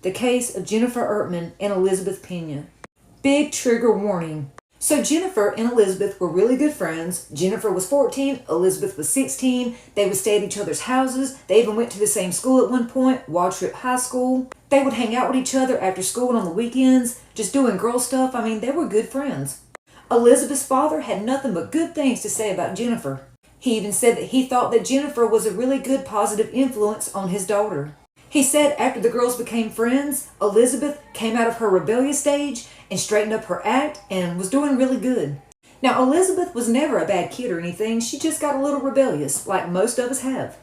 the case of Jennifer Ertman and Elizabeth Pena. Big trigger warning. So Jennifer and Elizabeth were really good friends. Jennifer was 14, Elizabeth was 16. They would stay at each other's houses. They even went to the same school at one point, Waldrop High School. They would hang out with each other after school and on the weekends, just doing girl stuff. I mean, they were good friends. Elizabeth's father had nothing but good things to say about Jennifer. He even said that he thought that Jennifer was a really good positive influence on his daughter. He said after the girls became friends, Elizabeth came out of her rebellious stage and straightened up her act and was doing really good. Now, Elizabeth was never a bad kid or anything. She just got a little rebellious, like most of us have.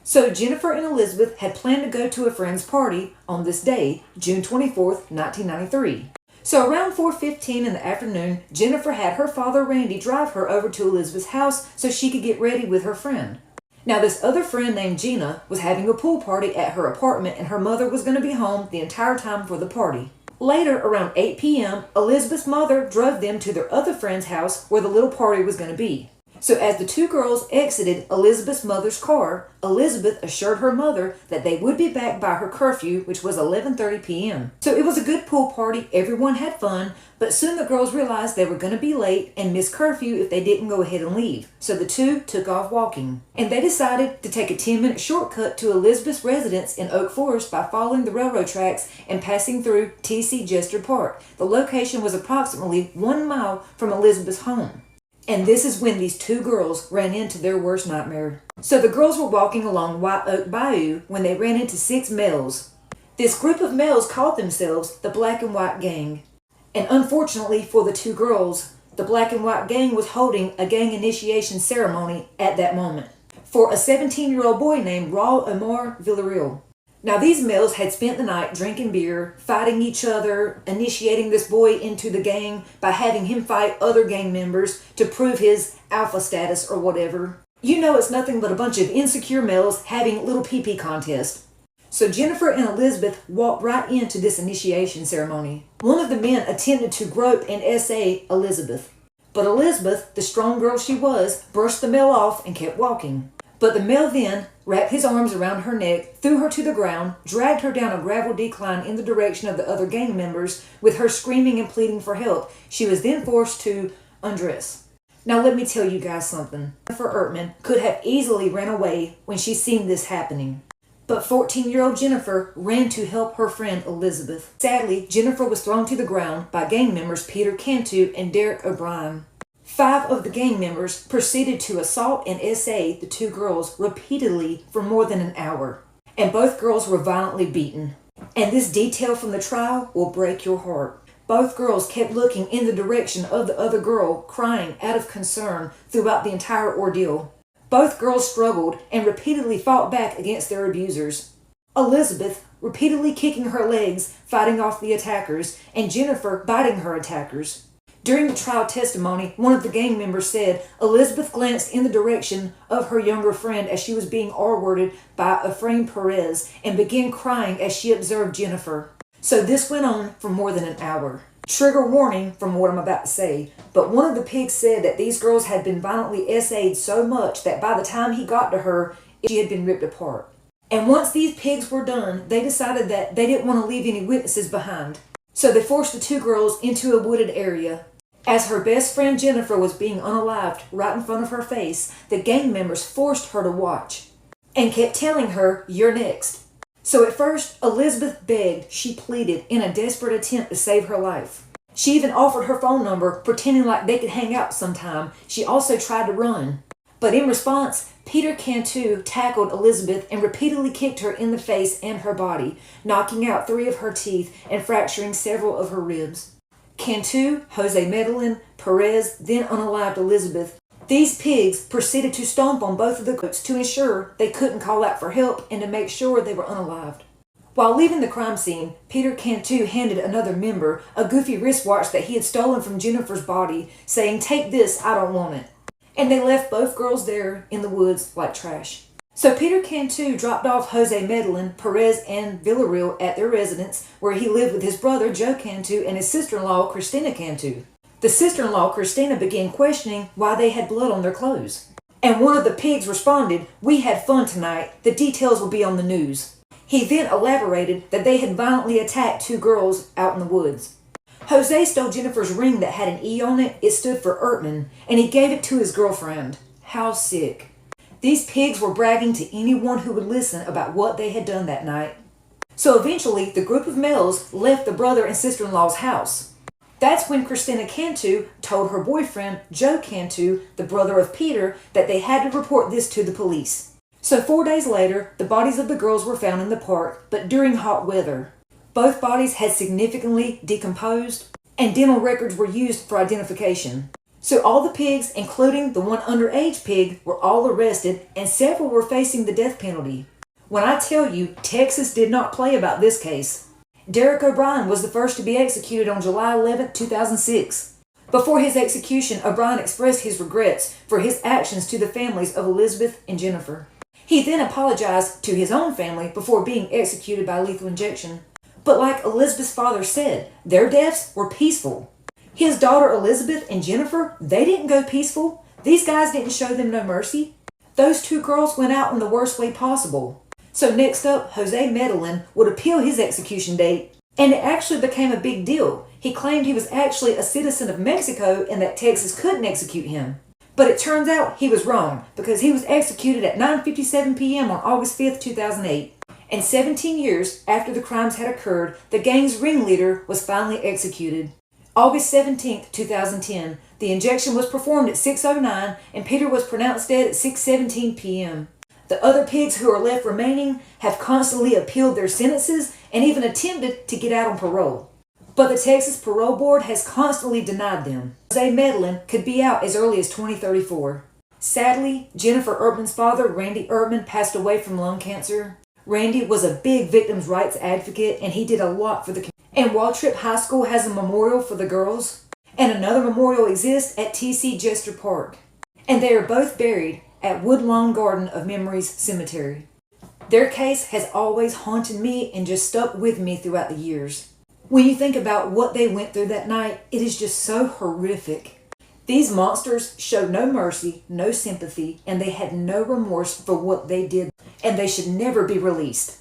So Jennifer and Elizabeth had planned to go to a friend's party on this day, June 24th, 1993. So around 4:15 in the afternoon, Jennifer had her father Randy drive her over to Elizabeth's house so she could get ready with her friend. Now, this other friend named Gina was having a pool party at her apartment, and her mother was going to be home the entire time for the party. Later, around 8 p.m., Elizabeth's mother drove them to their other friend's house where the little party was going to be. So as the two girls exited Elizabeth's mother's car, Elizabeth assured her mother that they would be back by her curfew, which was 11:30 p.m. So it was a good pool party, everyone had fun, but soon the girls realized they were going to be late and miss curfew if they didn't go ahead and leave. So the two took off walking. And they decided to take a 10-minute shortcut to Elizabeth's residence in Oak Forest by following the railroad tracks and passing through T.C. Jester Park. The location was approximately 1 mile from Elizabeth's home. And this is when these two girls ran into their worst nightmare. So the girls were walking along White Oak Bayou when they ran into 6 males. This group of males called themselves the Black and White Gang. And unfortunately for the two girls, the Black and White Gang was holding a gang initiation ceremony at that moment for a 17-year-old boy named Raul Omar Villarreal. Now, these males had spent the night drinking beer, fighting each other, initiating this boy into the gang by having him fight other gang members to prove his alpha status or whatever. You know, it's nothing but a bunch of insecure males having little pee-pee contests. So Jennifer and Elizabeth walked right into this initiation ceremony. One of the men attempted to grope and essay Elizabeth. But Elizabeth, the strong girl she was, brushed the male off and kept walking. But the male then wrapped his arms around her neck, threw her to the ground, dragged her down a gravel decline in the direction of the other gang members, with her screaming and pleading for help. She was then forced to undress. Now let me tell you guys something. Jennifer Ertman could have easily ran away when she seen this happening. But 14-year-old Jennifer ran to help her friend Elizabeth. Sadly, Jennifer was thrown to the ground by gang members Peter Cantu and Derek O'Brien. 5 of the gang members proceeded to assault and essay the two girls repeatedly for more than an hour. And both girls were violently beaten. And this detail from the trial will break your heart. Both girls kept looking in the direction of the other girl, crying out of concern throughout the entire ordeal. Both girls struggled and repeatedly fought back against their abusers. Elizabeth repeatedly kicking her legs, fighting off the attackers, and Jennifer biting her attackers. During the trial testimony, one of the gang members said Elizabeth glanced in the direction of her younger friend as she was being R-worded by Efrain Perez and began crying as she observed Jennifer. So this went on for more than an hour. Trigger warning from what I'm about to say, but one of the pigs said that these girls had been violently essayed so much that by the time he got to her, she had been ripped apart. And once these pigs were done, they decided that they didn't want to leave any witnesses behind. So they forced the two girls into a wooded area. As her best friend Jennifer was being unalived right in front of her face, the gang members forced her to watch and kept telling her, "You're next." So at first, Elizabeth begged, she pleaded in a desperate attempt to save her life. She even offered her phone number, pretending like they could hang out sometime. She also tried to run. But in response, Peter Cantu tackled Elizabeth and repeatedly kicked her in the face and her body, knocking out 3 of her teeth and fracturing several of her ribs. Cantu, Jose Medellin, Perez then unalived Elizabeth. These pigs proceeded to stomp on both of the goats to ensure they couldn't call out for help and to make sure they were unalived. While leaving the crime scene, Peter Cantu handed another member a goofy wristwatch that he had stolen from Jennifer's body, saying, "Take this, I don't want it." And they left both girls there in the woods like trash. So Peter Cantu dropped off Jose Medellin, Perez, and Villarreal at their residence, where he lived with his brother Joe Cantu and his sister-in-law Christina Cantu. The sister-in-law Christina began questioning why they had blood on their clothes. And one of the pigs responded, "We had fun tonight. The details will be on the news." He then elaborated that they had violently attacked 2 girls out in the woods. Jose stole Jennifer's ring that had an E on it. It stood for Ertman, and he gave it to his girlfriend. How sick. These pigs were bragging to anyone who would listen about what they had done that night. So eventually, the group of males left the brother and sister-in-law's house. That's when Christina Cantu told her boyfriend, Joe Cantu, the brother of Peter, that they had to report this to the police. So 4 days later, the bodies of the girls were found in the park, but during hot weather. Both bodies had significantly decomposed, and dental records were used for identification. So all the pigs, including the one underage pig, were all arrested, and several were facing the death penalty. When I tell you, Texas did not play about this case. Derek O'Brien was the first to be executed on July 11, 2006. Before his execution, O'Brien expressed his regrets for his actions to the families of Elizabeth and Jennifer. He then apologized to his own family before being executed by lethal injection. But like Elizabeth's father said, their deaths were peaceful. His daughter Elizabeth and Jennifer, they didn't go peaceful. These guys didn't show them no mercy. Those 2 girls went out in the worst way possible. So next up, Jose Medellin would appeal his execution date, and it actually became a big deal. He claimed he was actually a citizen of Mexico and that Texas couldn't execute him. But it turns out he was wrong, because he was executed at 9:57 p.m. on August 5th, 2008. And 17 years after the crimes had occurred, the gang's ringleader was finally executed. August 17th, 2010, the injection was performed at 6:09 and Peter was pronounced dead at 6:17 p.m. The other pigs who are left remaining have constantly appealed their sentences and even attempted to get out on parole. But the Texas Parole Board has constantly denied them. Jose Medellin could be out as early as 2034. Sadly, Jennifer Ertman's father, Randy Ertman, passed away from lung cancer. Randy was a big victims' rights advocate, and he did a lot for the community. And Waltrip High School has a memorial for the girls, and another memorial exists at T.C. Jester Park. And they are both buried at Woodlawn Garden of Memories Cemetery. Their case has always haunted me and just stuck with me throughout the years. When you think about what they went through that night, it is just so horrific. These monsters showed no mercy, no sympathy, and they had no remorse for what they did, and they should never be released.